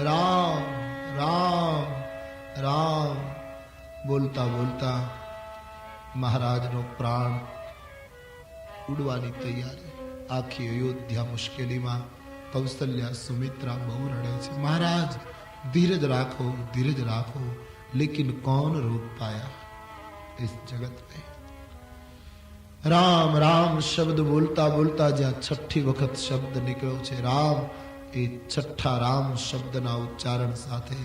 राम राम राम बोलता बोलता महाराजનો પ્રાણ ઉડવાની તૈયારી. આખી અયોધ્યા મુશ્કેલીમાં. કૌશલ્યા સુમિત્રા બહુ રડે છે, महाराज धीरज राखो धीरज राखो. लेकिन कौन रोक पाया इस जगत में. राम राम शब्द बोलता बोलता ज्યાં છઠ્ઠી વખત શબ્દ નીકળ્યો છે રામ, એ છઠ્ઠા રામ શબ્દના ઉચ્ચારણ સાથે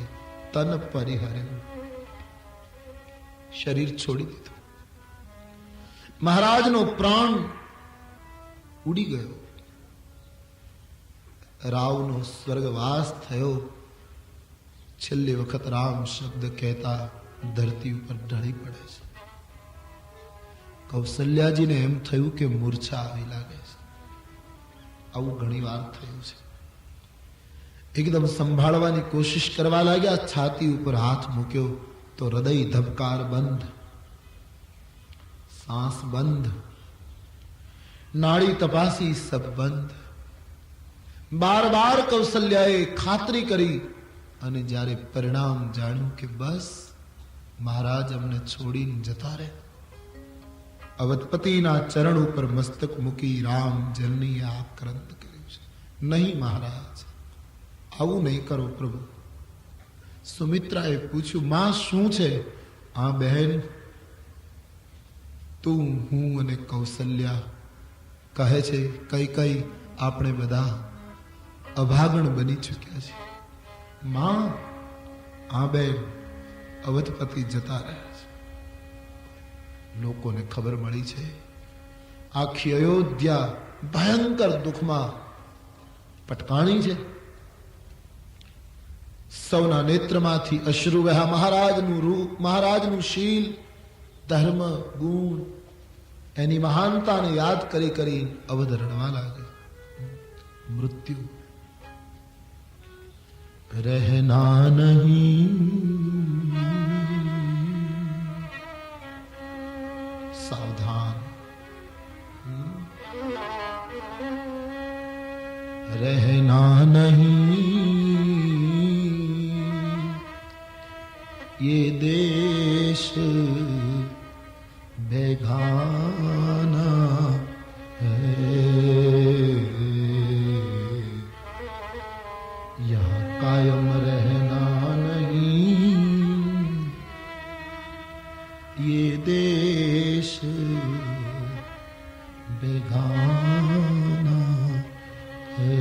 તન પરિહર્યું, શરીર છોડી દીધું. મહારાજનો પ્રાણ ઉડી ગયો. રાવનો સ્વર્ગવાસ થયો. છેલ્લી વખત રામ શબ્દ કહેતા ધરતી ઉપર ઢળી પડે છે. કૌશલ્યાજીને એમ થયું કે મૂર્છા આવી લાગે છે. આવું ઘણી વાર થયું છે. એકદમ સંભાળવાની કોશિશ કરવા લાગ્યા. છાતી ઉપર હાથ મૂક્યો તો હૃદય ધબકાર બંધ, सांस बंद, नाड़ी तपासी, सब बंद. बार बार कौशल्याए खातरी करी અને જ્યારે પરિણામ જાણ્યું કે બસ મહારાજ અમને છોડીને જતા રહે, અવધપતિના ચરણ ઉપર મસ્તક મૂકી રામ જનનીએ આક્રંદ કર્યું છે. નહીં મહારાજ, આવું નહીં કરો પ્રભુ. સુમિત્રાએ પૂછ્યું, માં શું છે? આ બહેન, તું, હું અને કૌશલ્યા કહે છે કઈ કઈ આપણે બધા અભાગણ બની ચૂક્યા છે. માં, આ બેન અવધપતિ જતા રહ્યા છે. લોકોને ખબર મળી છે. આખી અયોધ્યા ભયંકર દુઃખમાં પટકાણી છે. સૌના નેત્રમાંથી અશ્રુ વહ્યા. મહારાજનું રૂપ, મહારાજનું શીલ, ધર્મ, ગુણ, એની મહાનતાને યાદ કરી કરી અવધ રડવા લાગે. મૃત્યુ रहना नहीं, सावधान, रहना नहीं, ये देश बेगाना है, यहाँ कायम रहना नहीं, ये देश बेगाना है.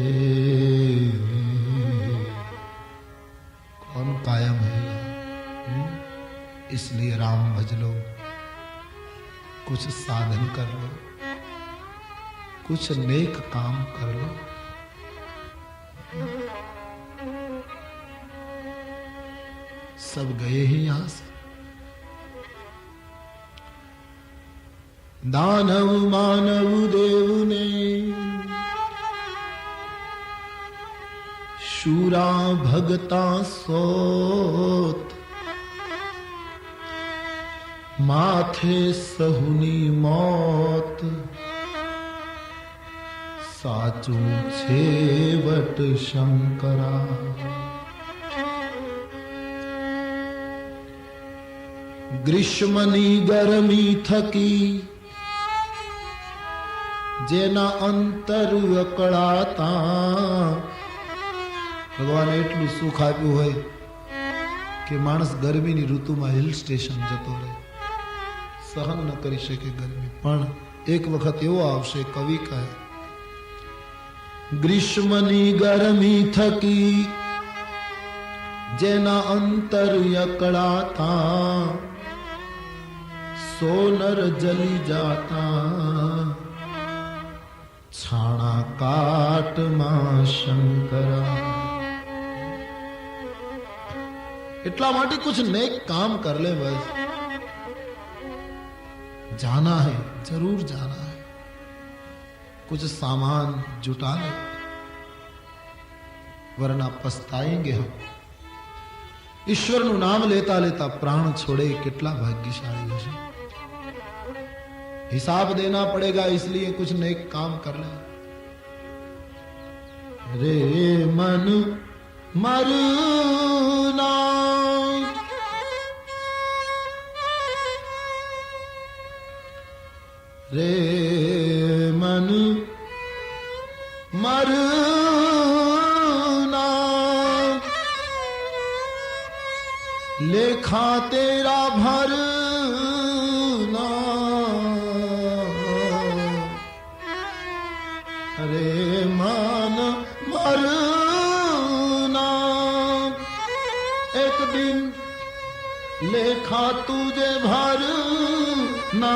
कौन कायम है? इसलिए राम भज लो, कुछ साधन कर लो, कुछ नेक काम कर लो. सब गए हैं यहां से. दानव मानव देव ने, शूरा भगता सोत, माथे सहुनी मौत, साचू छेवट शंकरा. ગ્રીષ્મની ગરમી થકી જેના અંતર અકળાતા, ભગવાને એટલું સુખ આપ્યું હોય કે માણસ ગરમીની ઋતુમાં હિલ સ્ટેશન જતો રહે, સહન ન કરી શકે ગરમી. પણ એક વખત એવો આવશે, કવિ કહે, ગ્રીષ્મની ગરમી થકી જેના અંતર અકળાતા, सोनर जली जाता, छाणा काट मां शंकरा. इतला माटे कुछ नेक काम कर ले. बस जाना है, जरूर जाना है. कुछ सामान जुटा ले, वरना पछताएंगे हम. ईश्वरનું નામ લેતા લેતા પ્રાણ છોડે કેટલા ભાગ્યશાળી હશે. हिसाब देना पड़ेगा, इसलिए कुछ नेक काम कर ले. रे मन मरना रे मन मरना लेखा तेरा भरना रे मन मरना एक दिन लेखा तुझे भरना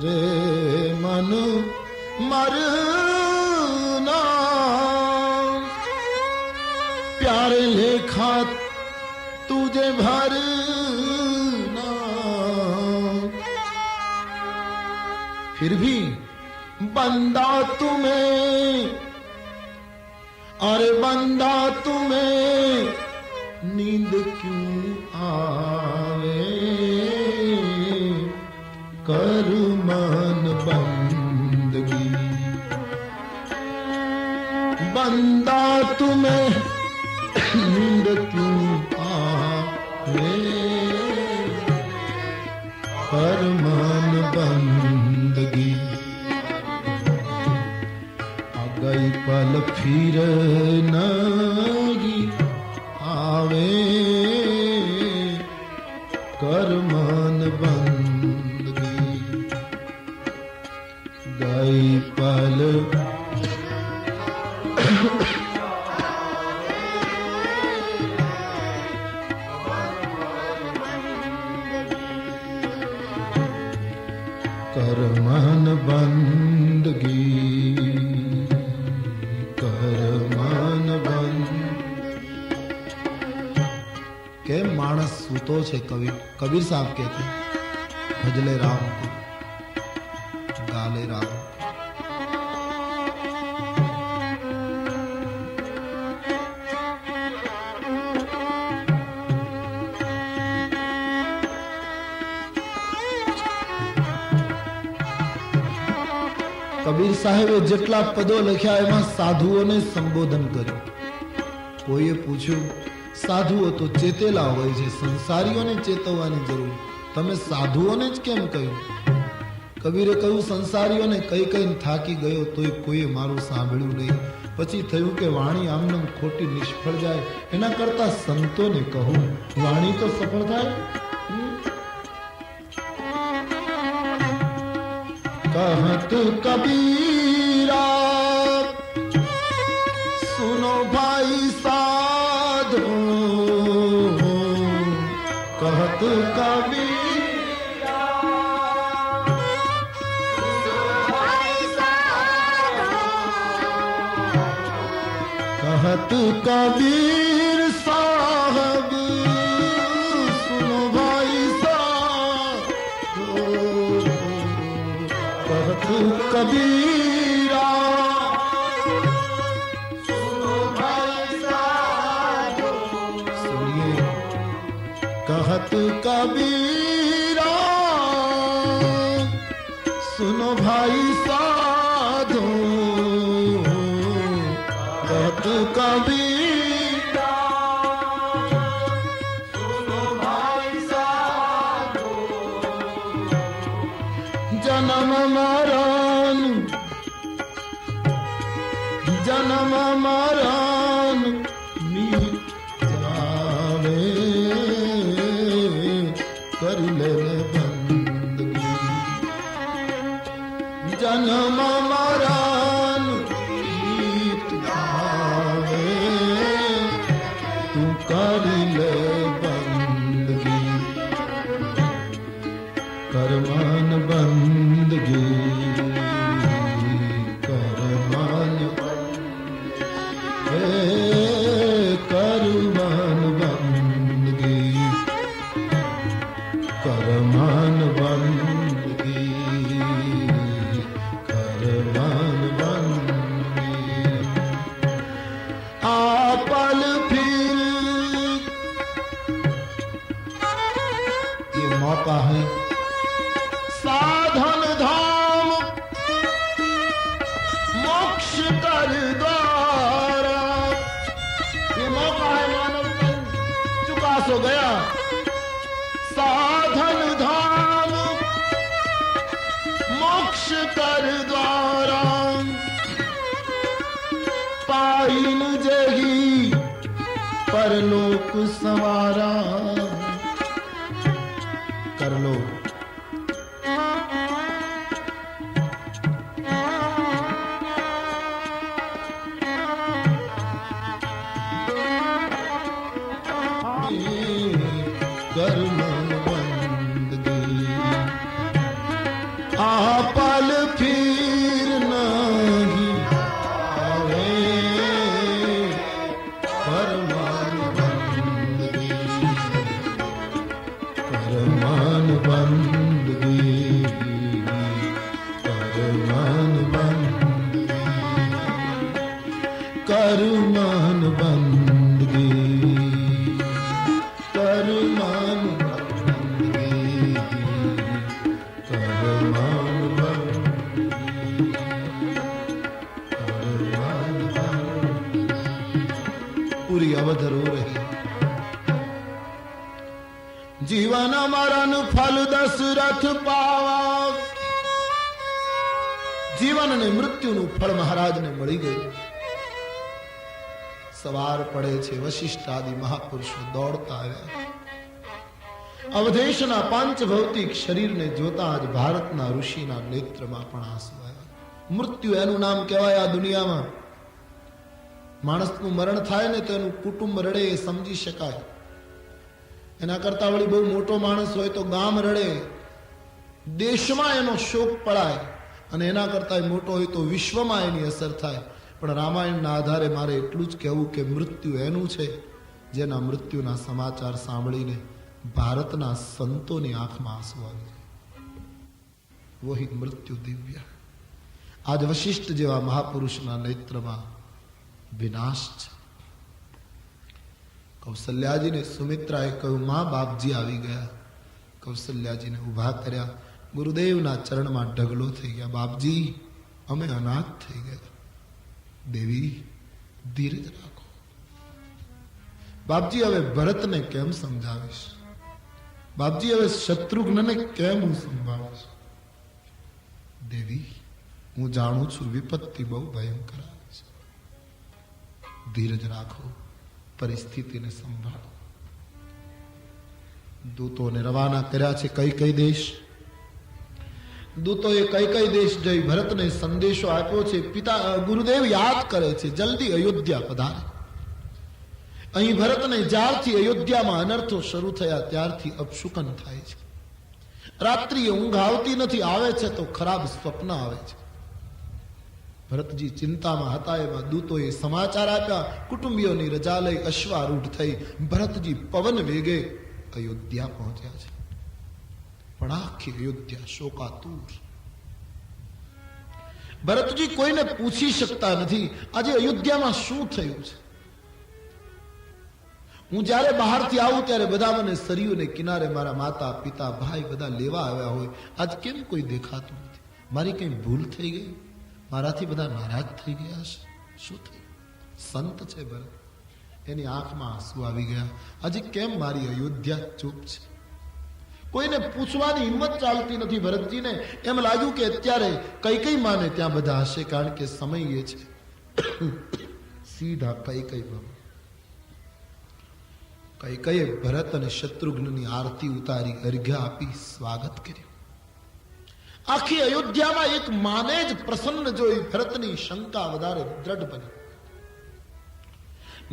रे मन मरना प्यारे लेखा तुझे भरना फिर भी बंदा तुम्हें अरे बंदा तुम्हें नींद क्यों आवे कर मन बंदगी बंदा तुम्हें नींद क्यों आवे कर मन बंदगी आ गई पल फिर नहीं आवे कर मन बंदगी गई पल कर मन बंदगी कर मन बंद के मानस सूतो छे कबीर साहब कहते भजले राम को गाले राम कबीर साहेबे जेटला पदों लख्या एमां साधुओने संबोधन कर्युं कोઈએ पूछ्યું साधुओ तो चेतेला होय छे संसारीओने चेतववानी जरूर तमे साधुओने ज केम कह्युं कबीरे કહ્યું संसारीओने कई कई थाकी गयो तोय कोઈએ मारुं सांभळ्युं नहीं पछी थयुं के वाणी आमनेम खोटी निष्फळ जाय एना करता संतोने कहूं वाणी तो सफल थाय कहत कबीरा सुनो भाई साधो कहत कबीरा कहत कबीर साहब सुनो भाई साधो कहत कबीरा सुनो भाई साधो सुनिए कहत कबीरा सुनो भाई साधो कहत कबीरा सुनो भाई साधो जन्म मरण जन्म मरण मीत जावे कर ले बंदगी जन्म मरण मीत जावे तू कर ले बंदगी कर मन बंदगी कर मन कर मन बंदगी कर मन बंदगी कर मन बंदगी आपल फिर ये मौका है साधन धाम मोक्ष कर द्वारा संवारा कर लो। कर्म बंदगी आपल फिर नहीं आवे, परमान बंदगी परमान बंदगी परमान बंदगी करमान बंदगी करमान बंदगी करमान बंदगी करमान बंदगी। पूरी अवध रो रही। जीवन मरण फल दशरथ पावा। जीवन ने मृत्यु नु फल महाराज ने मળી ગયું। સવાર પડે છે, વશિષ્ઠ આદિ મહાપુરુષો દોડતા આવ્યા। અવધેશના પાંચ ભૌતિક શરીરને જોતા જ ભારતના ઋષિના નેત્રમાં પણ આંસુ આવ્યા। મૃત્યુ એનું નામ કહેવાય આ દુનિયામાં। માણસનું મરણ થાય ને તો એનું કુટુંબ રડે એ સમજી શકાય। એના કરતા વળી બહુ મોટો માણસ હોય તો ગામ રડે, દેશમાં એનો શોક પડાય, અને એના કરતા મોટો હોય તો વિશ્વમાં એની અસર થાય। પણ રામાયણના આધારે મારે એટલું જ કહેવું કે મૃત્યુ એનું છે જેના મૃત્યુના સમાચાર સાંભળીને ભારતના સંતોની આંખમાં આંસુ આવી જાય। વહી મૃત્યુ દિવ્ય। આજ વશિષ્ઠ જેવા મહાપુરુષના નેત્રમાં વિનાશ છે। કૌશલ્યાજીને સુમિત્રાએ કહ્યું, માં બાપજી આવી ગયા। કૌશલ્યાજીને ઉભા કર્યા, ગુરુદેવના ચરણમાં ઢગલો થઈ ગયા। બાપજી, અમે અનાથ થઈ ગયા। દેવી ધીરજ રાખો। બાપજી, હવે ભરતને કેમ સમજાવીશ? બાપજી, હવે શત્રુઘ્નને કેમ હું સંભાળીશ? દેવી, હું જાણું છું વિપત્તિ બહુ ભયંકર આવે છે। ધીરજ રાખો, પરિસ્થિતિને સંભાળો। દૂતોને રવાના કર્યા છે કઈ કઈ દેશ। દૂતોએ કઈ કઈ દેશ જઈ ભરતને સંદેશો આપ્યો છે। પિતા ગુરુદેવ યાદ કરે છે, જલ્દી અયોધ્યા પધારે। અહીં ભરતને જ્યારથી અયોધ્યામાં અનર્થો શરૂ થયા ત્યારથી અપશુકન થાય છે। રાત્રિએ ઊંઘ આવતી નથી, આવે છે તો ખરાબ સ્વપ્ન આવે છે। ભરતજી ચિંતામાં હતા એમાં દૂતોએ સમાચાર આપ્યા। કુટુંબીઓની રજા લઈ અશ્વારૂઢ થઈ ભરતજી પવન વેગે અયોધ્યા પહોંચ્યા છે। પણ આખી અયોધ્યા શોકાતુર। ભરતજી કોઈને પૂછી શકતા નથી આજે અયોધ્યામાં શું થયું છે। હું જ્યારે બહારથી આવું ત્યારે બધા મને સરયુને કિનારે મારા માતા પિતા ભાઈ બધા લેવા આવ્યા હોય, આજ કેમ કોઈ દેખાતું નથી? મારી કઈ ભૂલ થઈ ગઈ? મારાથી બધા નારાજ થઈ ગયા છે? શું થયું? સંત છે ભરત, એની આંખમાં આંસુ આવી ગયા। આજે કેમ મારી અયોધ્યા ચૂપ છે? કોઈને પૂછવાની હિંમત ચાલતી નથી ભરતજીને। એમ લાગ્યું કે અત્યારે કઈ કઈ માને ત્યાં બધા હશે, કારણ કે સમય એ છે। સીધા કઈ કઈ ભરત અને શત્રુઘ્નની આરતી ઉતારી, અર્ઘ્ય આપી સ્વાગત કર્યું। આખી અયોધ્યામાં એક માને જ પ્રસન્ન જોઈ ભરતની શંકા વધારે દ્રઢ બની।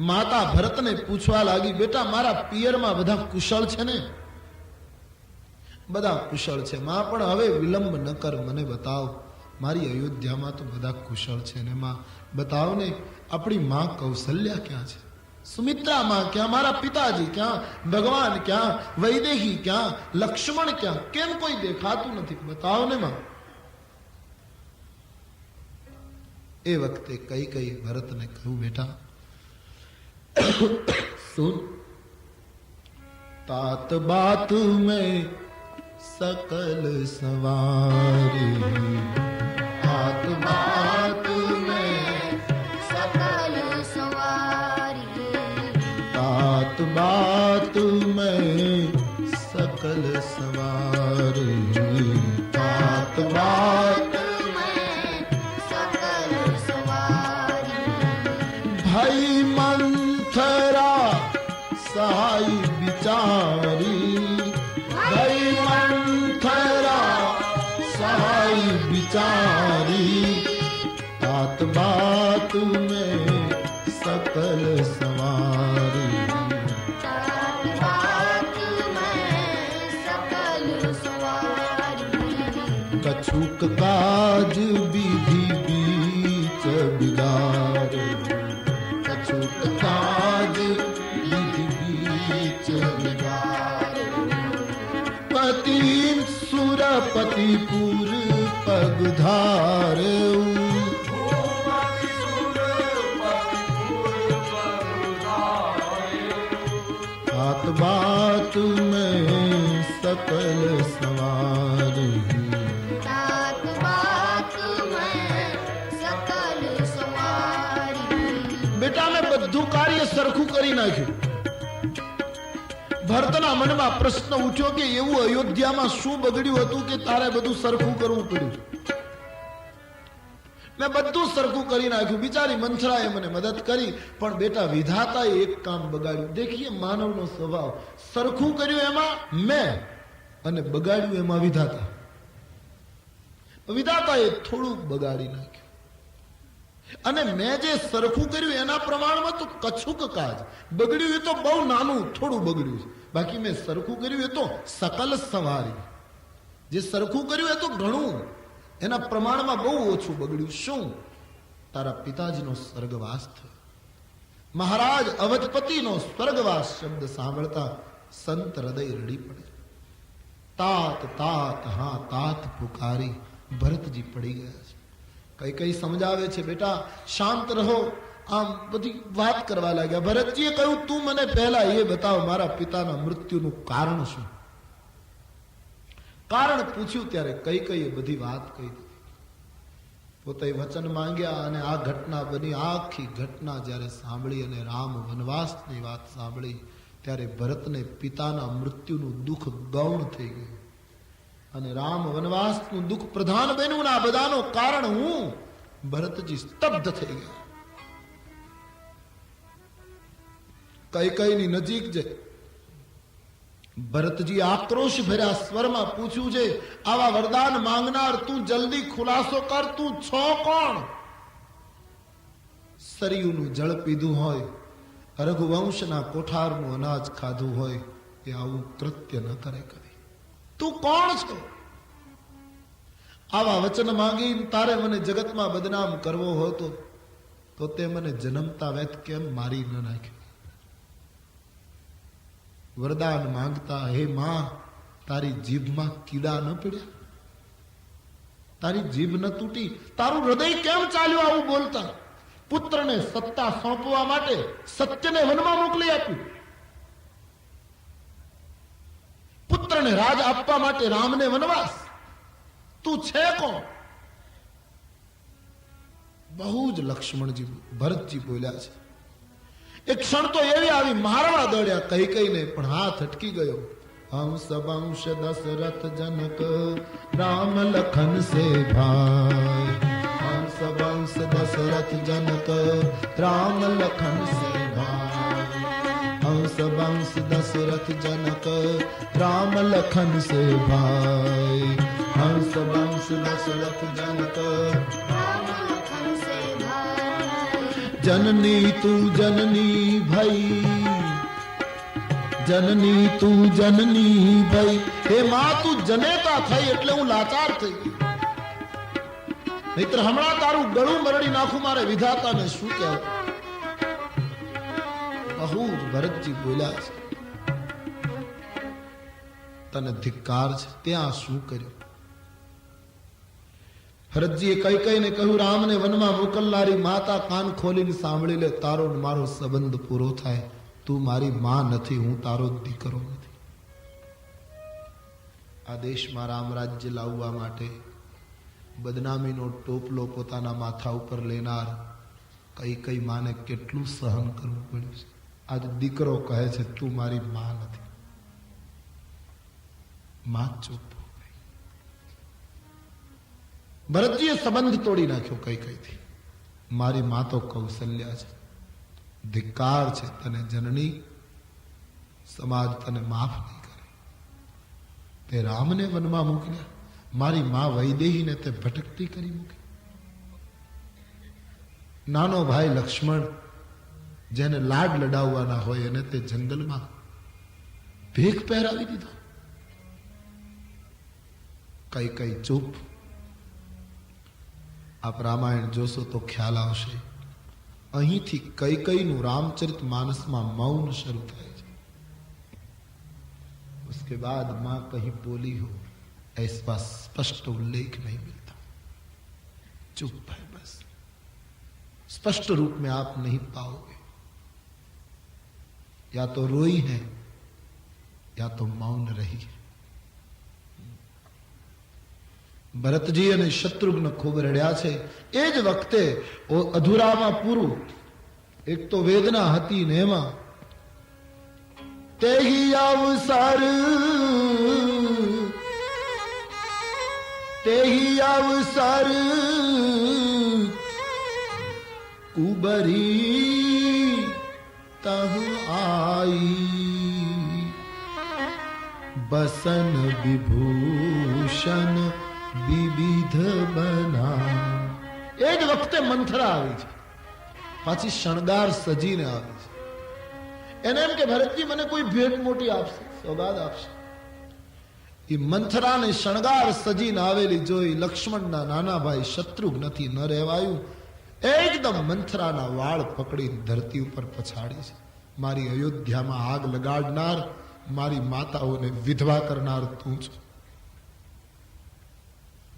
માતા ભરતને પૂછવા લાગી, બેટા મારા પિયરમાં બધા કુશળ છે ને? બધા કુશળ છે માં, પણ હવે વિલંબ ન કર, મને બતાવ મારી અયોધ્યામાં તો બધા કુશળ છે ને માં, બતાવ ને આપણી માં કૌશલ્યા ક્યાં છે? સુમિત્રા માં ક્યાં? મારા પિતાજી ક્યાં? ભગવાન ક્યાં? વૈદેહી ક્યાં? લક્ષ્મણ ક્યાં? કેમ કોઈ દેખાતું નથી? બતાવ ને માં। એ વખતે કઈ કઈ ભરતને કહ્યું, બેટા સુન, तात बात में सकल सवारी, तात बात में सकल सवारी, तात बात में सकल सवारी, तात बात में सकल सवारी। भाई मंथरा सहा सवारी बात बात में सकल सवारी कछुक काज विधि बीच बिगाड़ कछुक काज विधि बीच बिगाड़ पति सुरपति पुर पगधार बात बात में सकल सवारी बेटा मैं બધું કાર્ય સરખું કરી નાખ્યું ભરતના મનમાં પ્રશ્ન ઉઠ્યો કે એવું અયોધ્યામાં શું બગડ્યું હતું કે તારે બધું સરખું કરવું પડ્યું મેં બધું સરખું કરી નાખ્યું બિચારી મંથરાએ મને મદદ કરી પણ બેટા વિધાતાએ એક કામ બગાડ્યું દેખીએ માનવનો સ્વભાવ સરખું કર્યું એમાં મેં અને બગાડ્યું એમાં વિધાતા વિધાતાએ થોડું બગાડી નાખ્યું અને મેં જે સરખું કર્યું એના પ્રમાણમાં તો કછુક કાજ બગડ્યું એ તો બહુ નાનું થોડું બગડ્યું છે બાકી મેં સરખું કર્યું એ તો સકલ સવારી જે સરખું કર્યું એ તો ઘણું એના પ્રમાણમાં બહુ ઓછું બગડ્યું શું તારા પિતાજીનો સ્વર્ગવાસ થયો મહારાજ અવધપતિનો સ્વર્ગવાસ શબ્દ સાંભળતા સંત હૃદય રડી પડે तात तात हाँ तात पुकारी भरतजी पड़ी गया છે કઈ કઈ સમજાવે છે બેટા શાંત રહો આમ બધી વાત કરવા લાગ્યા ભરતજીએ કહ્યું તું મને પહેલા એ બતાવ મારા પિતાના મૃત્યુનું કારણ શું કારણ પૂછ્યું ત્યારે કઈ કઈ બધી વાત કહી દીધી પોતે વચન માંગ્યા અને આ ઘટના બની આખી ઘટના જ્યારે સાંભળી અને રામ વનવાસની વાત સાંભળી ત્યારે ભરતને પિતાના મૃત્યુનું દુઃખ ગૌણ થઈ ગયું અને રામ વનવાસનું દુઃખ પ્રધાન બન્યું આ બધાનો કારણ હું ભરતજી સ્તબ્ધ થઈ ગયા કૈકેયીની નજીક જઈ ભરતજી આક્રોશ ભર્યા સ્વરમાં પૂછ્યું છે આવા વરદાન માંગનાર તું જલ્દી ખુલાસો કર તું છો કોણ સરયુનું જળ પીધું હોય રઘુવંશના કોઠારનું અનાજ ખાધું હોય એ આવું કૃત્ય ન કરે કદી તું કોણ છો આવા વચન માંગી તારે મને જગતમાં બદનામ કરવો હોય તો તે મને જન્મતા વેત કેમ મારી ન નાખ્યો વરદાન માંગતા હે માં તારી જીભમાં કીડા ન પડ્યા તારી જીભ ન તૂટી તારું હૃદય કેમ ચાલ્યું આવું બોલતા પુત્રને સત્તા સોંપવા માટે સત્યને વનમાં મોકલી આપ્યું પુત્રને રાજ આપવા માટે રામને વનવાસ તું છે કોણ બહુ જ લક્ષ્મણજી ભરતજી બોલ્યા છે એક ક્ષણ તો એવી આવી મારવા દોડ્યા કઈ કઈને પણ હાથ અટકી ગયો હંસ વંશ દશરથ જનક રામ લખન સે ભાઈ હંસ વંશ દશરથ જનક રામ લખન સે ભાઈ હંસ વંશ દશરથ જનક રામ લખન સે ભાઈ હંસ વંશ દશરથ જનક जननी तू जननी भाई जननी તું જનની ભાઈ હે માં તું જનેતા થઈ એટલે હું લાચાર થઈ ગઈ નહીતર હમણાં તારું ગળું મરડી નાખું મારે વિધાતાને શું કહેવું બહુ જ ભરતજી બોલ્યા છે તને ધિક્કાર છે ત્યાં શું કર્યું ભરતજીએ કઈ કઈને કહ્યું રામને વનમાં મોકલનારી માતા કાન ખોલીને સાંભળી લે તારો મારો સંબંધ પૂરો થાય તું મારી માં નથી હું તારો દીકરો નથી આ દેશમાં રામ રાજ્ય લાવવા માટે બદનામીનો ટોપલો પોતાના માથા ઉપર લેનાર કઈ કઈ માને કેટલું સહન કરવું પડ્યું છે આજ દીકરો કહે છે તું મારી માં નથી માં ચૂપ ભરતજીએ સંબંધ તોડી નાખ્યો કઈ કઈથી મારી માં તો કૌશલ્યા છે ધિક્કાર છે તને જનની સમાજ તને માફ નહીં કરે તે રામને વનમાં મોકલ્યા મારી માં વૈદેહીને તે ભટકતી કરી મૂકી નાનો ભાઈ લક્ષ્મણ જેને લાડ લડાવવાના હોય એને તે જંગલમાં ભેખ પહેરાવી દીધો. કઈ ચૂપ. આપ રામાયણ જોશો તો ખ્યાલ આવશે. અહીંથી કઈનું રામચરિત માનસમાં મૌન શરૂ થાય છે. उसके बाद मां कहीं बोली हो ऐसा स्पष्ट उल्लेख नहीं मिलता. चुप है बस. स्पष्ट रूप में आप नहीं पाओगे. या तो रोई है या तो मौन रही है. ભરતજી અને શત્રુઘ્ન ખૂબ રડ્યા છે. એ જ વખતે અધૂરામાં પૂરું એક તો વેદના હતી ને એમાં તેહી અવસર કુબરી તહ આઈ બસન વિભૂષણ વિવિધ બના. એ જ વખતે મંથરા આવી છે. પાછી શણગાર સજીને આવી છે. એને એમ કે ભરતજી મને કોઈ ભેટ મોટી આપશે, સોગાદ આપશે. એ મંથરાને શણગાર સજીને આવેલી જોઈ લક્ષ્મણના નાના ભાઈ શત્રુઘ્નથી ન રહેવાયું. એકદમ મંથરાના વાળ પકડી ધરતી ઉપર પછાડી છે. મારી અયોધ્યામાં આગ લગાડનાર, મારી માતાઓને વિધવા કરનાર તું છું.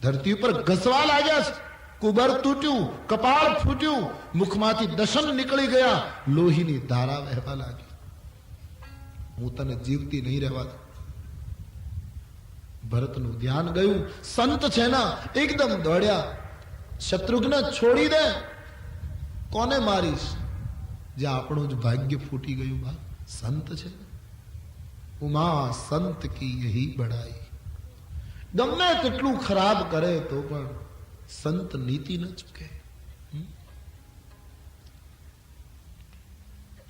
ધરતી ઉપર ઘસવા લાગ્યા છે. કુબર તૂટ્યું, કપાળ ફૂટ્યું, મુખમાંથી દશન નીકળી ગયા, લોહીની ધારા વહેવા લાગી. હું તને જીવતી નહીં રહેવા દઉં. ભરતનું ધ્યાન ગયું. સંત છે ના, એકદમ દોડ્યા. શત્રુઘ્ન છોડી દે, કોને મારીશ? જ્યાં આપણું જ ભાગ્ય ફૂટી ગયું. બા સંત છે. ઉમા સંત કી યહી બડાઈ. ગમે તેટલું ખરાબ કરે તો પણ સંત નીતિ ન ચૂકે.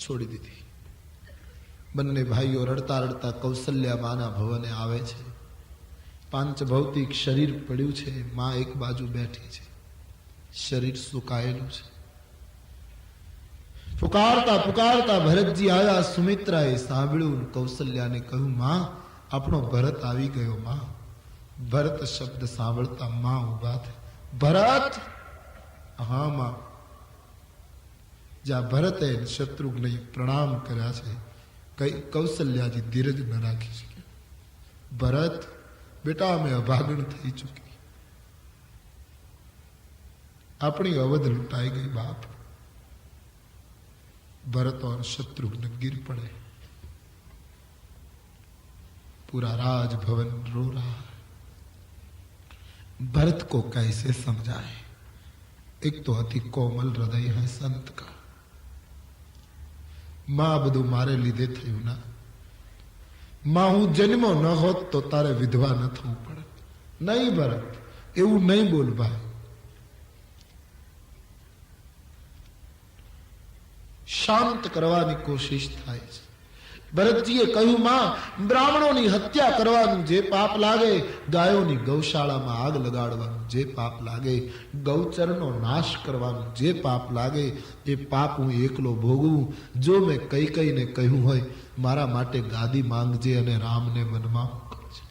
છોડી દીધી. બંને ભાઈઓ રડતા રડતા કૌશલ્યા માના ભવને આવે છે. પાંચ ભૌતિક શરીર પડ્યું છે. માં એક બાજુ બેઠી છે. શરીર સુકાયેલું છે. પુકારતા પુકારતા ભરતજી આવ્યા. સુમિત્રાએ સાંભળ્યું. કૌશલ્યાને કહ્યું, માં આપણો ભરત આવી ગયો. માં. ભરત શબ્દ સાંભળતા માં ઉભા થઈ. ભરત? હા માં. જ્યાં ભરતે શત્રુઘ્ને પ્રણામ કર્યા છે, કઈ કૌશલ્યાજી ધીરજ ન રાખી શક્યા. ભરત બેટા, અમે અભાગણ થઈ ચૂકી. આપણી અવધ લૂંટાઈ ગઈ બાપ. भरत और शत्रुघ्न गिर पड़े. पूरा राजभवन रो रहा है. भरत को कैसे समझाए? एक तो अति कोमल हृदय है संत का. मां બધું મારે લીધે થયું ના. માં હું જન્મો ન હોત તો તારે વિધવા ન થવું પડે. નહીં ભરત, એવું નહીં બોલ ભાઈ. શાંત કરવાની કોશિશ થાય છે. ભરતજીએ કહ્યું, માં બ્રાહ્મણોની હત્યા કરવાનું જે પાપ લાગે, ગાયોની ગૌશાળામાં આગ લગાડવાનું જે પાપ લાગે, ગૌચરનો નાશ કરવાનું જે પાપ લાગે, એ પાપ હું એકલો ભોગવું. જો મેં કઈને કહ્યું હોય મારા માટે ગાદી માંગજે અને રામને મનમાં કરજે.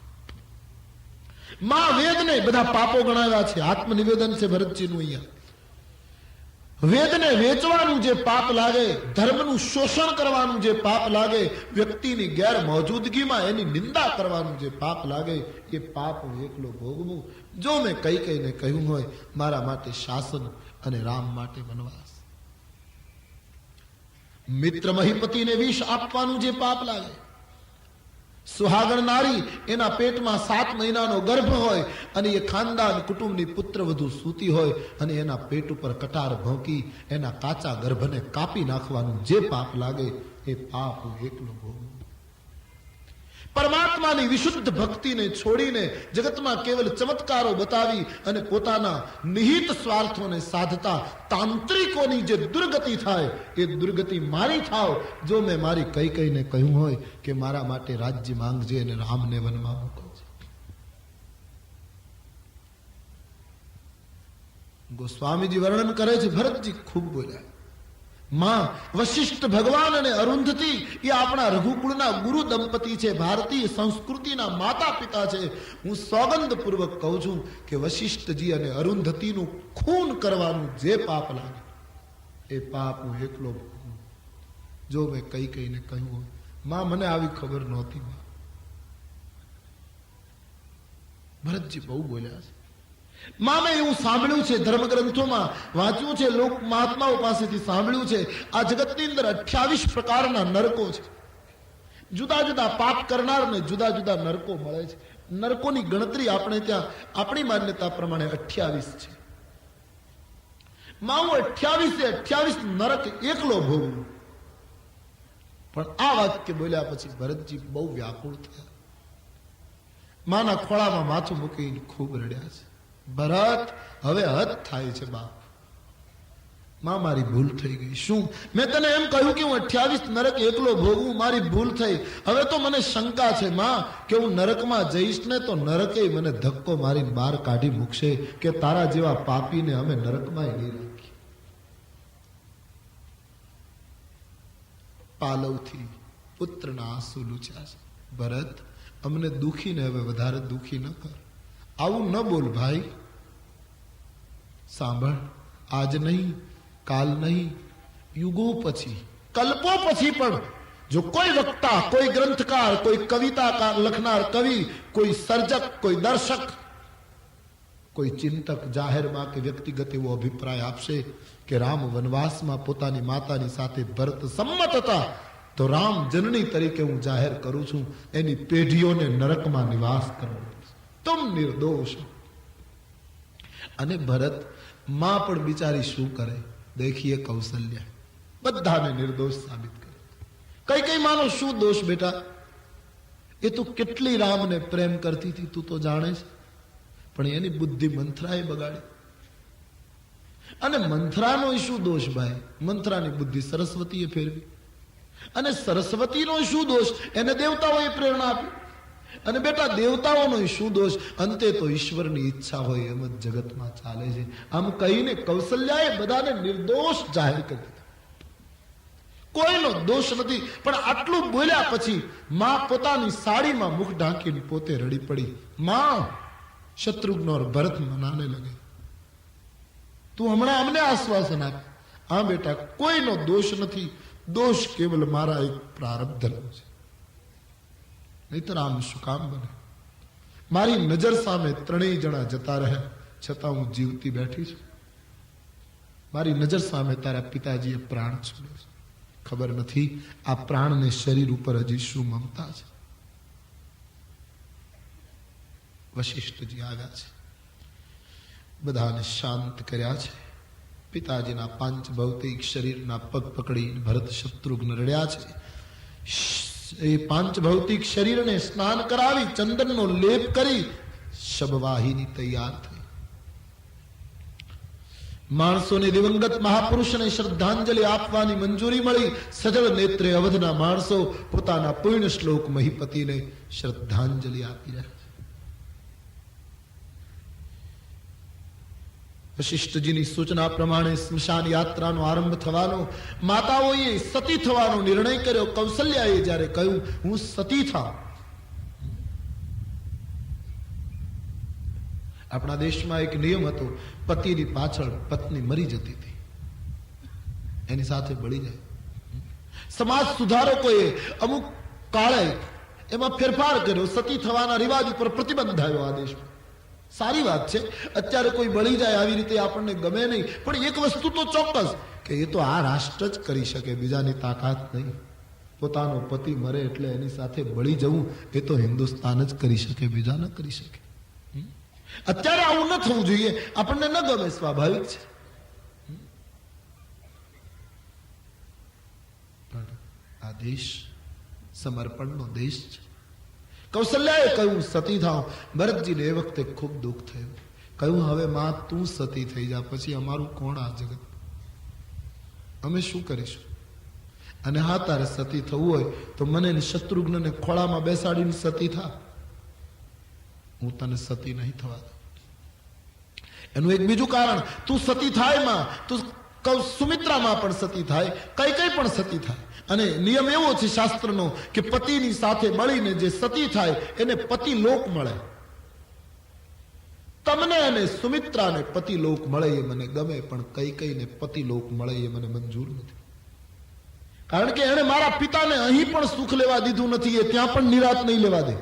માં વેદને બધા પાપો ગણાવ્યા છે. આત્મનિવેદન છે ભરતજીનું. અહીંયા વેદને વેચવાનું જે પાપ લાગે, ધર્મનું શોષણ કરવાનું જે પાપ લાગે, વ્યક્તિની ગેર મોજૂદગીમાં એની નિંદા કરવાનું જે પાપ લાગે, એ પાપ હું એકલો ભોગવું. જો મેં કઈને કહ્યું હોય મારા માટે શાસન અને રામ માટે વનવાસ. મિત્ર મહિપતિને વિષ આપવાનું જે પાપ લાગે, સુહાગણ નારી એના પેટમાં 7 મહિનાનો ગર્ભ હોય અને એ ખાનદાન કુટુંબની પુત્ર વધુ સૂતી હોય અને એના પેટ ઉપર કટાર ભોંકી એના કાચા ગર્ભને કાપી નાખવાનું જે પાપ લાગે, એ પાપ હું એકલો ભોગવું. પરમાત્માની વિશુદ્ધ ભક્તિને છોડીને જગતમાં કેવલ ચમત્કારો બતાવી અને પોતાના નિહિત સ્વાર્થોને સાધતા તાંત્રિકોની જે દુર્ગતિ થાય, એ દુર્ગતિ મારી થાવ. જો મેં મારી કઈને કહ્યું હોય કે મારા માટે રાજ્ય માંગજે અને રામને વનમાં મોકલજે. ગોસ્વામીજી વર્ણન કરે છે, ભરતજી ખૂબ બોલ્યા. માં વશિષ્ઠ ભગવાન અને અરુંધતી એ આપણા રઘુકુળના ગુરુ દંપતી છે, ભારતીય સંસ્કૃતિના માતા પિતા છે. હું સોગંદ પૂર્વક કહું છું કે વશિષ્ઠજી અને અરુંધતીનું ખૂન કરવાનું જે પાપ લાગે એ પાપ હું એકલો ભોગવું. જો મેં કઈ કઈને કહ્યું હોય, માં મને આવી ખબર નહોતી. ભરતજી બહુ બોલ્યા છે. માં મેં એવું સાંભળ્યું છે, ધર્મગ્રંથોમાં વાંચ્યું છે, લોક મહાત્માઓ પાસેથી સાંભળ્યું છે, આ જગતની અંદર 28 પ્રકારના નરકો છે. જુદા જુદા પાપ કરનારને જુદા જુદા નરકો મળે છે. નરકોની ગણતરી આપણે ત્યાં આપણી માન્યતા પ્રમાણે 28 છે. માં હું 28 નરક એકલો ભોગવું. પણ આ વાક્ય બોલ્યા પછી ભરતજી બહુ વ્યાકુળ થયા. માના ખોળામાં માથું મૂકીને ખૂબ રડ્યા છે. ભરત, હવે હદ થાય છે બાપ. માં મારી ભૂલ થઈ ગઈ. શું મેં તને એમ કહ્યું કે હું 28 નરક એકલો ભોગવું? મારી ભૂલ થઈ. હવે તો મને શંકા છે માં કે હું નરકમાં જઈશ ને તો નરકે મને ધક્કો મારીને બહાર કાઢી મૂકશે કે તારા જેવા પાપીને અમે નરકમાં નહીં રાખીએ. પાલવથી પુત્રના આંસુ લૂછ્યા છે. ભરત, અમને દુખીને હવે વધારે દુખી ન કર. આવું ન બોલ ભાઈ. સાંભળ, આજ નહીં, કાલ નહીં, યુગો પછી, કલ્પો પછી પણ જો કોઈ વક્તા, કોઈ ગ્રંથકાર, કોઈ કવિતા લખનાર કવિ, કોઈ સર્જક, કોઈ દર્શક, કોઈ ચિંતક જાહેરમાં કે વ્યક્તિગત એવો અભિપ્રાય આપશે કે રામ વનવાસમાં પોતાની માતાની સાથે ભરત સંમત હતા, તો રામ જનની તરીકે હું જાહેર કરું છું, એની પેઢીઓને નરકમાં નિવાસ કરવો. તુમ નિર્દોષ. અને ભરત, માં પણ બિચારી શું કરે? દેખીએ કૌશલ્યા બધાને નિર્દોષ સાબિત કરે. કઈ માનો શું દોષ બેટા? એ તો કેટલી રામને પ્રેમ કરતી હતી તું તો જાણે છે, પણ એની બુદ્ધિ મંથરાએ બગાડી. અને મંથરાનો શું દોષ ભાઈ? મંથરાની બુદ્ધિ સરસ્વતીએ ફેરવી. અને સરસ્વતીનો શું દોષ? એને દેવતાઓએ પ્રેરણા આપી. અને બેટા દેવતાઓનો શું દોષ? અંતે તો ઈશ્વરની ઈચ્છા હોય એમ જ જગતમાં ચાલે છે. આમ કહીને કૌશલ્યાએ બધાને નિર્દોષ જાહેર કરી દીધા. કોઈનો દોષ નથી. પણ આટલું બોલ્યા પછી માં પોતાની સાડીમાં મુખ ઢાંકીને પોતે રડી પડી. માં, શત્રુઘ્ન ઓર ભરત મનાને લગે. તું હમણાં અમને આશ્વાસન આપ. હા બેટા, કોઈનો દોષ નથી. દોષ કેવલ મારા એક પ્રારબ્ધનો છે. નહીતર આમ શું કામ બને? મારી નજર સામે ત્રણેય જણા જતા રહ્યા છતાં હું જીવતી બેઠી છું. મારી નજર સામે તારા પિતાજીએ પ્રાણ છોડ્યો છે. ખબર નથી આ પ્રાણને શરીર ઉપર હજી શું મમતા છે. વશિષ્ઠજી આવ્યા છે, બધાને શાંત કર્યા છે. પિતાજીના પાંચ ભૌતિક શરીરના પગ પકડી ભરત શત્રુઘ્ન રડ્યા છે. એ પાંચ ભૌતિક શરીરને સ્નાન કરાવી ચંદનનો લેપ કરી શબવાહિની તૈયાર થઈ. માણસોને દિવંગત મહાપુરુષને શ્રદ્ધાંજલિ આપવાની મંજૂરી મળી. સજળ નેત્રે અવધના માણસો પોતાના પૂર્ણ શ્લોક મહીપતિને શ્રદ્ધાંજલિ આપી રહ્યા છે. વશિષ્ઠજીની સૂચના પ્રમાણે સ્મશાન યાત્રાનો આરંભ થવાનો, માતાઓએ સતી થવાનો નિર્ણય કર્યો. કૌશલ્યાએ જ્યારે કહ્યું હું સતી થાઉં. આપણા દેશમાં એક નિયમ હતો, પતિની પાછળ પત્ની મરી જતી હતી, એની સાથે બળી જાય. સમાજ સુધારકોએ અમુક કાળે એમાં ફેરફાર કર્યો. સતી થવાના રિવાજ ઉપર પ્રતિબંધ આવ્યો આ દેશમાં. સારી વાત છે, અત્યારે કોઈ બળી જાય આવી રીતે આપણને ગમે નહીં. પણ એક વસ્તુ તો ચોક્કસ કે એ તો આ રાષ્ટ્ર જ કરી શકે, બીજાની તાકાત નહીં. પોતાનો પતિ મરે એટલે એની સાથે બળી જવું એ તો હિન્દુસ્તાન જ કરી શકે, બીજા ન કરી શકે. અત્યારે આવું ન થવું જોઈએ. આપણને ન ગમે, સ્વાભાવિક છે. પણ આ દેશ સમર્પણનો દેશ છે. કૌશલ્યાએ કહ્યું સતી થાવ. ભરતજીને એ વખતે ખૂબ દુઃખ થયું. કહ્યું હવે માં તું સતી થઈ જા, પછી અમારું કોણ આ જગત? અમે શું કરીશું? અને હા, તારે સતી થવું હોય તો મને શત્રુઘ્નને ખોળામાં બેસાડીને સતી થા. હું તને સતી નહીં થવા દઉં. એનું એક બીજું કારણ, તું સતી થાય માં, તું સુમિત્રામાં પણ સતી થાય, કઈ કઈ પણ સતી થાય. અને નિયમ એવો છે શાસ્ત્રનો કે પતિની સાથે મળીને જે સતી થાય એને પતિ લોક મળે. તમને અને સુમિત્રાને પતિ લોક મળે એ મને ગમે, પણ કઈ કઈને પતિ લોક મળે એ મને મંજૂર નથી. કારણ કે એને મારા પિતાને અહીં પણ સુખ લેવા દીધું નથી, એ ત્યાં પણ નિરાત નહીં લેવા દે.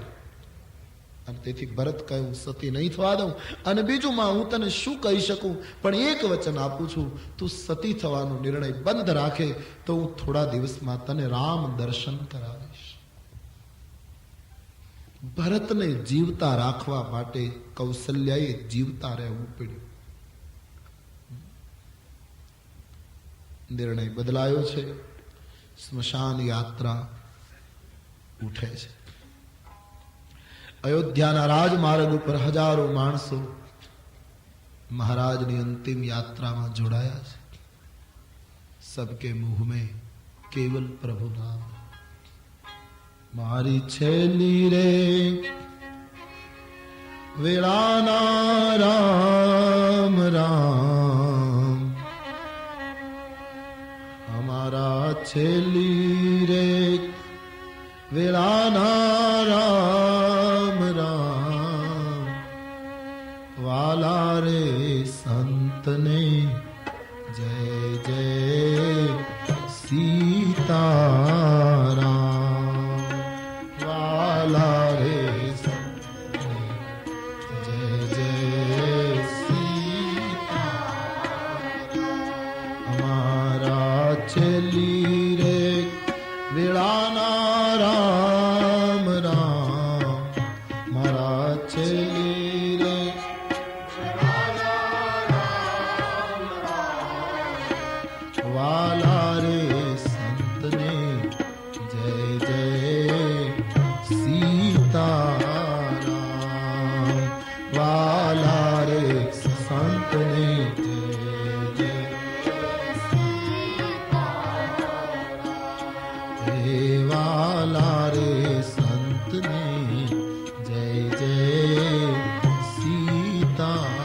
અને તેથી ભરત કહે હું સતી નહીં થવા દઉં. અને બીજું માં હું તને શું કહી શકું, પણ એક વચન આપું છું, તું સતી થવાનો નિર્ણય બંધ રાખે તો હું થોડા દિવસમાં તને રામ દર્શન કરાવીશ. ભરતને જીવતા રાખવા માટે કૌશલ્યાએ જીવતા રહેવું પડ્યું. નિર્ણય બદલાયો છે. સ્મશાન યાત્રા ઉઠે છે. અયોધ્યાના રાજમાર્ગ ઉપર હજારો માણસો મહારાજની અંતિમ યાત્રામાં જોડાયા છે. સબકે મુંહ में केवल प्रभु नाम. મારી છેલી રે વેળાના રામ રામ, અમારા છેલી રે વેળાના રામ રામ, વાલા રે સંતને જય જય સીતારામ, વાલા રે સંતને જય જય સીતારામ, અમારા છેલી રે વેળાના રામ રામ, મારા છેલી રે વાલા રે સંતને જય જય સીતારામ, વાલા રે સંતને જય જય હે વાલા રે સંતને જય જય સીતારામ.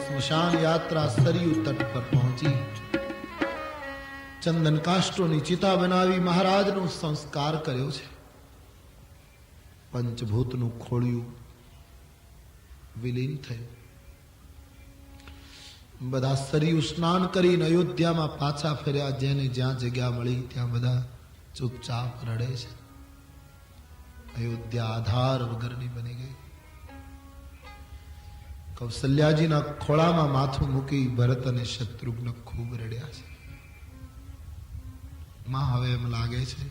સ્મશાન યાત્રા સરયુ તટ પર પહોંચી. ચંદન કાષ્ટોની ચિતા બનાવી મહારાજનો સંસ્કાર કર્યો છે. પંચભૂતનું ખોળિયું વિલીન થયું. બધા સરયુ સ્નાન કરીને અયોધ્યામાં પાછા ફર્યા. જેને જ્યાં જગ્યા મળી ત્યાં બધા ચૂપચાપ રડે છે. અયોધ્યા આધાર વગરની બની ગઈ. કૌશલ્યાજીના ખોળામાં માથું મૂકી ભરત અને શત્રુઘ્ન ખૂબ રડ્યા છે. માં હવે એમ લાગે છે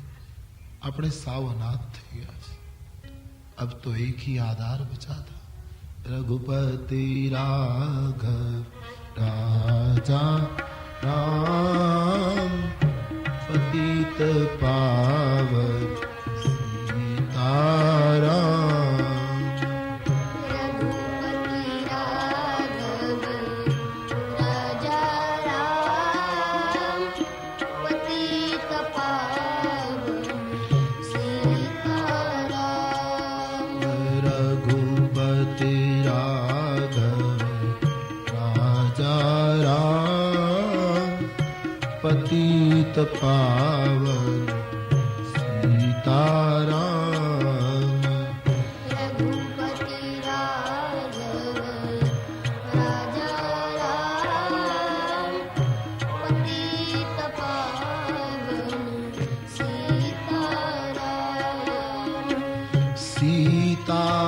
આપણે સાવ અનાથ થઈ ગયા છે. अब तो एक ही आधार बचा था, रघुपति राघव राजा राम, पतित पावन सीताराम. पतित पावन सीताराम, रघुपति राघव राजा राम, पतित पावन सीताराम.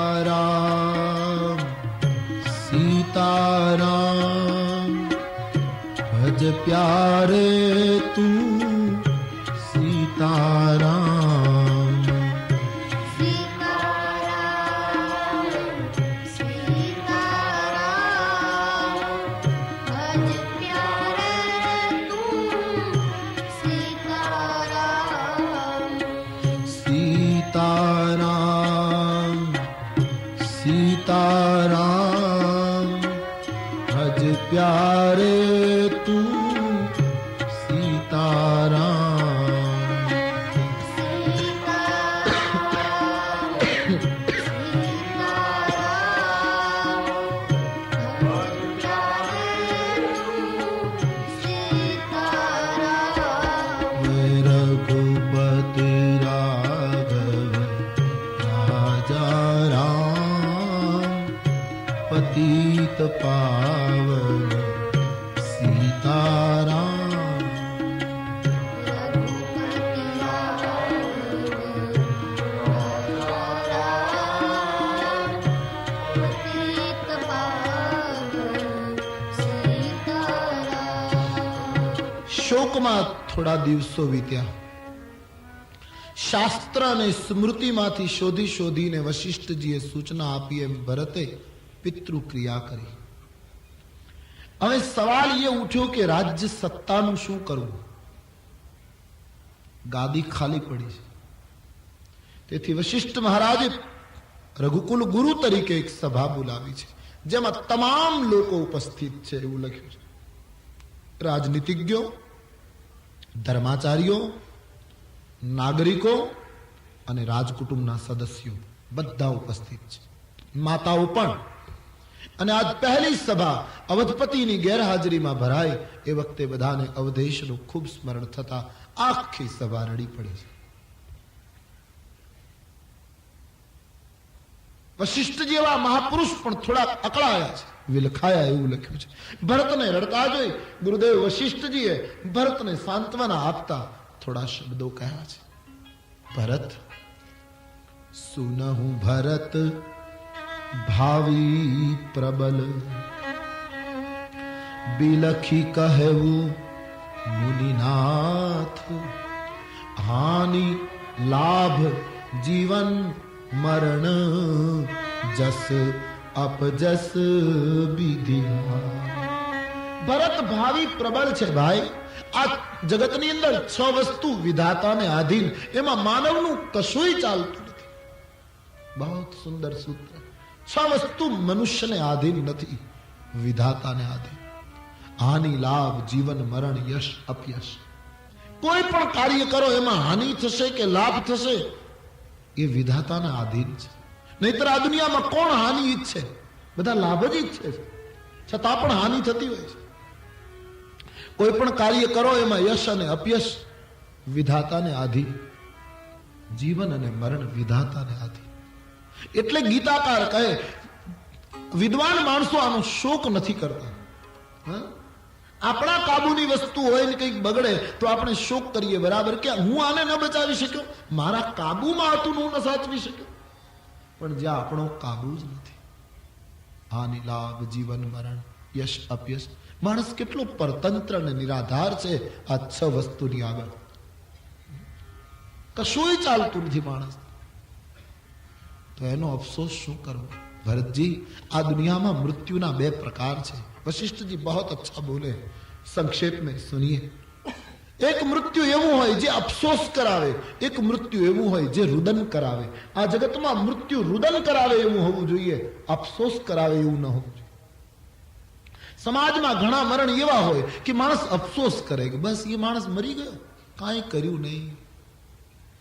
सीताराम सीताराम, भज प्यारे तू सीताराम. सीताराम सीताराम, भज प्यारे तू सीताराम. सीताराम सीताराम, भज प्यारे तू सीताराम. લોકમાં થોડા દિવસો વીત્યા. શાસ્ત્ર અને સ્મૃતિમાંથી શોધી શોધીને વશિષ્ઠજીએ સૂચના આપી એમ ભરતે પિતૃક્રિયા કરી. હવે સવાલ એ ઉઠ્યો કે રાજ્ય સત્તાનું શું કરવું? ગાદી ખાલી પડી છે. તેથી વશિષ્ઠ મહારાજે રઘુકુલ ગુરુ તરીકે એક સભા બોલાવી છે, જેમાં તમામ લોકો ઉપસ્થિત છે એવું લખ્યું છે. રાજનીતિજ્ઞો, ધર્માચાર્યો, નાગરિકો અને રાજકુટુંબના સદસ્યો બધા ઉપસ્થિત છે, માતાઓ પણ. અને આજ પહેલી સભા અવધપતિની ગેરહાજરીમાં ભરાય એ વખતે બધાને અવધેશનું ખૂબ સ્મરણ થતા આખી સભા રડી પડી છે. વશિષ્ઠ જેવા મહાપુરુષ પણ થોડા અકળાયા છે, વિલખાયા એવું લખ્યું છે. ભરતને રડતા જોઈ ગુરુદેવ વશિષ્ઠજીએ ભરતને સાંત્વના આપતા થોડા શબ્દો કહ્યા છે. ભરત, સુનહું ભરત ભાવી પ્રબલ, બિલખી કહેવું મુનિનાથ, હાનિ લાભ જીવન મરણ, જસ અપજસ વિધિ. ભરત ભાવિ પ્રબળ છે ભાઈ. આ જગતની અંદર 6 વસ્તુ વિધાતાને આધીન, એમાં માનવનું કશુંય ચાલતું નથી. બહુ સુંદર સૂત્ર. 6 વસ્તુ મનુષ્યને આધીન નથી, વિધાતાને આધીન. હાનિ લાભ જીવન મરણ યશ અપયશ. કોઈ પણ કાર્ય કરો એમાં હાનિ થશે કે લાભ થશે એ વિધાતાના આધીન છે. નહીતર આ દુનિયામાં કોણ હાનિ ઈચ્છે? બધા લાભ જ ઈચ્છે છે, છતાં પણ હાનિ થતી હોય છે. કોઈ પણ કાર્ય કરો એમાં યશ અને અપયશ વિધાતાને આધીન, જીવન અને મરણ વિધાતાને આધીન. એટલે ગીતાકાર કહે વિદ્વાન માણસો આનો શોક નથી કરતા. આપણા કાબુની વસ્તુ હોય ને કંઈક બગડે તો આપણે શોક કરીએ, બરાબર, કે હું આને ન બચાવી શક્યો, મારા કાબુમાં હતું હું ન સાચવી શક્યો. પણ જ્યાં આપણો કાબુ જ નથી, હાનિ લાભ જીવન મરણ યશ અપયશ, માણસ કેટલો પરતંત્ર અને નિરાધાર છે આ 6 વસ્તુની આગળ. કશુંય ચાલતું નથી માણસ, તો એનો અફસોસ શું કરવો? ભરતજી, આ દુનિયામાં મૃત્યુના 2 પ્રકાર છે. वशिष्ठ जी बहुत अच्छा बोले, संक्षेप में सुनिए. एक मृत्यु એવું હોય જે અફસોસ કરાવે, એક મૃત્યુ એવું હોય જે રુદન કરાવે. આ જગતમાં મૃત્યુ રુદન કરાવે એવું હોવું જોઈએ, અફસોસ કરાવે એવું ન હોવું જોઈએ. સમાજમાં ઘણા મરણ એવા હોય કે માણસ અફસોસ કરે કે બસ એ માણસ મરી ગયો, કાંઈ કર્યું નહીં,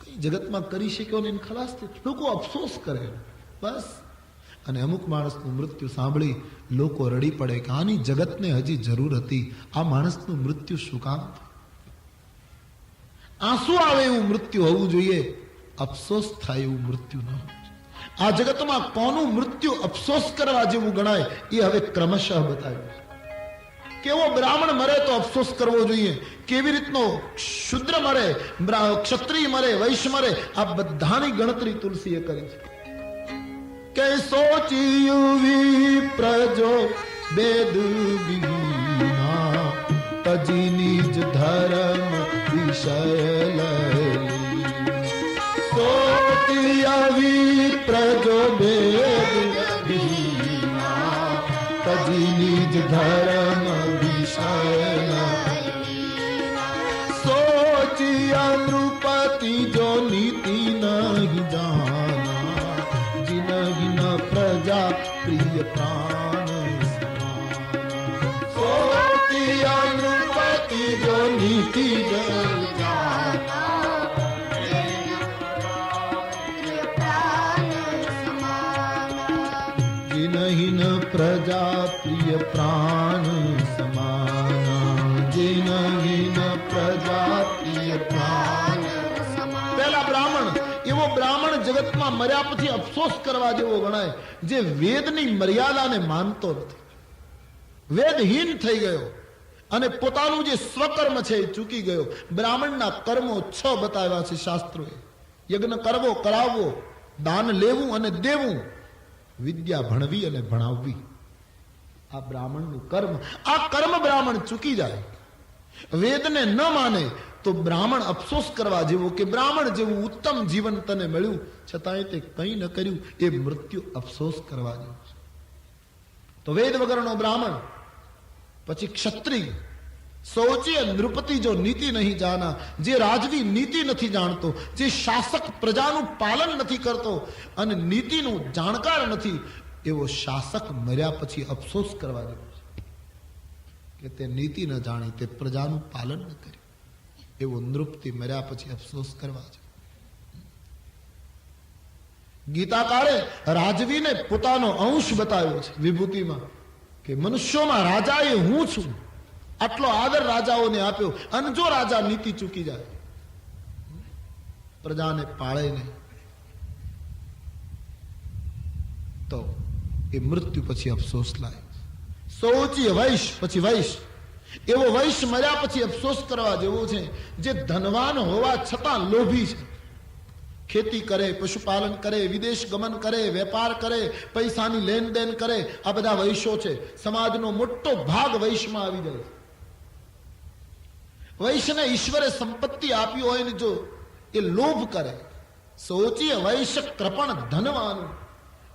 કઈ જગતમાં કરી શક્યો નહીં, ખલાસ થયો. લોકો અફસોસ કરે બસ. અને અમુક માણસનું મૃત્યુ સાંભળી લોકો રડી પડે કે આની જગતને હજી જરૂર હતી, આ માણસનું મૃત્યુ શું કામ? આંસુ આવે એવું મૃત્યુ હોવું જોઈએ, અફસોસ થાય એવું મૃત્યુ ન હોવું જોઈએ. આ જગતમાં કોનું મૃત્યુ અફસોસ કરવા જેવું ગણાય એ હવે ક્રમશઃ બતાવ્યું. કેવો બ્રાહ્મણ મરે તો અફસોસ કરવો જોઈએ, કેવી રીતનો શુદ્ર મરે, ક્ષત્રિય મરે, વૈશ્ય મરે, આ બધાની ગણતરી તુલસીએ કરી છે. કે સોચિયું વિપ્રજો વેદ વિના, તજી નિજ ધર્મ વિષય લઈ. સોચિયા વિપ્રજો વેદ વિના, તજી નિજ ધર્મ વિષય લઈ. સોચિયા નૃપતિ જો નીતિ નહીં જાના, પ્રજા પ્રિય પ્રાણ સમાના. સોચિયા નૃપતિ જો નીતિ जिनहिन प्रजा प्रिय प्राण समाना, जिनहिन प्रजा प्रिय प्राण. પહેલા બ્રાહ્મણ, એવો બ્રાહ્મણ જગતમાં મર્યા પછી અફસોસ કરવા જેવો ગણાય જે વેદની મર્યાદાને માનતો નથી, વેદહીન થઈ ગયો અને પોતાનું જે સ્વકર્મ છે એ ચૂકી ગયો. બ્રાહ્મણના કર્મો 6 બતાવ્યા છે શાસ્ત્રોએ: યજ્ઞ કરવો, કરાવવો, દાન લેવું અને દેવું, વિદ્યા ભણવી અને ભણાવવી. આ બ્રાહ્મણનું કર્મ. આ કર્મ બ્રાહ્મણ ચૂકી જાય વેદને ન માને તો બ્રાહ્મણ અફસોસ કરવા જેવો કે બ્રાહ્મણ જેવું ઉત્તમ જીવન તને મળ્યું છતાંય તે કંઈ ન કર્યું, એ મૃત્યુ અફસોસ કરવા જેવું છે. તો વેદ વગરનો બ્રાહ્મણ, પછી ક્ષત્રિય, सोचिए नृपति जो नीति नहीं जाना, जे राजवी नीति नहीं जानतो, जे शासक प्रजाનું પાલન નથી કરતો અને નીતિનું જાણકાર નથી, એવો શાસક મર્યા પછી અફસોસ કરવા જેવો છે કે તે નીતિ ન જાણી, તે પ્રજાનું પાલન ન કર્યું. એવો નૃપતિ મર્યા પછી અફસોસ કરવા છે. ગીતાકારે રાજવીને પોતાનો અંશ બતાવ્યો છે વિભૂતિમાં કે મનુષ્યોમાં રાજા એ હું છું. આટલો આદર રાજાઓને આપ્યો, અને જો રાજા નીતિ ચૂકી જાય, પ્રજાને પાળે નહીં, તો એ મૃત્યુ પછી અફસોસ લાય. સોચીએ વૈશ, પછી વૈશ, એવો વૈશ મર્યા પછી અફસોસ કરવા જેવો છે જે ધનવાન હોવા છતાં લોભી છે. ખેતી કરે, પશુપાલન કરે, વિદેશ ગમન કરે, વેપાર કરે, પૈસાની લેન દેન કરે, આ બધા વૈશો છે. સમાજનો મોટો ભાગ વૈશમાં આવી જાય છે. વૈશ્યને ઈશ્વરે સંપત્તિ આપી હોય ને જો એ લોભ કરે, સોચીએ વૈશ્ય કૃપણ ધનવાન,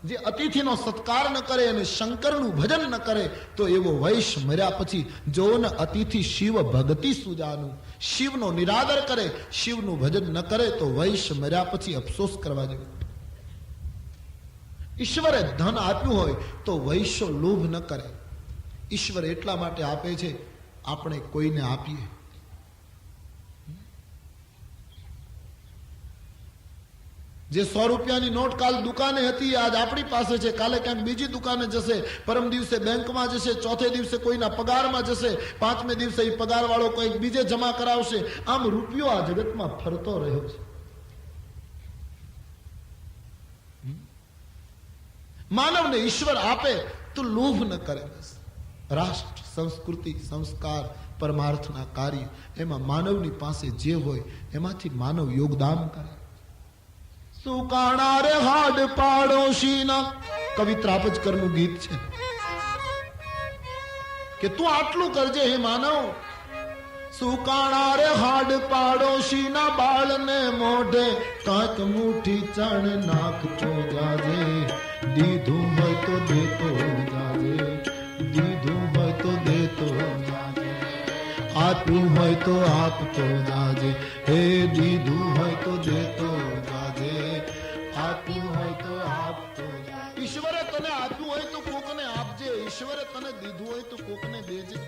જે અતિથિનો સત્કાર ન કરે અને શંકરનું ભજન ન કરે, તો એવો વૈશ્ય મર્યા પછી જો ન અતિથિ શિવ ભક્તિ સુજાનું, શિવનો નિરાદર કરે, શિવનું ભજન ન કરે, તો વૈશ્ય મર્યા પછી અફસોસ કરવા જેવું. ઈશ્વરે ધન આપ્યું હોય તો વૈશ્ય લોભ ન કરે. ઈશ્વર એટલા માટે આપે છે આપણે કોઈને આપીએ. જે 100 રૂપિયાની નોટ કાલ દુકાને હતી, આજ આપણી પાસે છે, કાલે ક્યાંક બીજી દુકાને જશે, પરમ દિવસે બેંકમાં જશે, ચોથે દિવસે કોઈના પગારમાં જશે, 5મે દિવસે એ પગાર વાળો કોઈ બીજે જમા કરાવશે. આમ રૂપિયો આ જગતમાં ફરતો રહ્યો છે. માનવને ઈશ્વર આપે તો લોભ ન કરે. બસ રાષ્ટ્ર, સંસ્કૃતિ, સંસ્કાર, પરમાર્થના કાર્ય, એમાં માનવની પાસે જે હોય એમાંથી માનવ યોગદાન કરે. સુકાણા રે હાડ પાડોશીના, કવિ ત્રાપજકરનું ગીત છે કે તું આટલું કરજે હે માનવ. સુકાણા રે હાડ પાડોશીના, બાળને મોઢે કાંક મુઠ્ઠી ચણ નાખતો જાજે, દીધું હોય તો દેતો જાજે, દીધું હોય તો દેતો જાજે, આપ્યું હોય તો આપતો જાજે, હે દીધું હોય તો દેતો જાજે, આપ્યું હોય તો આપતો જાજે. ઈશ્વરે તને આપ્યું હોય તો કોકને આપજે, ઈશ્વરે તને દીધું હોય તો કોકને દેજે.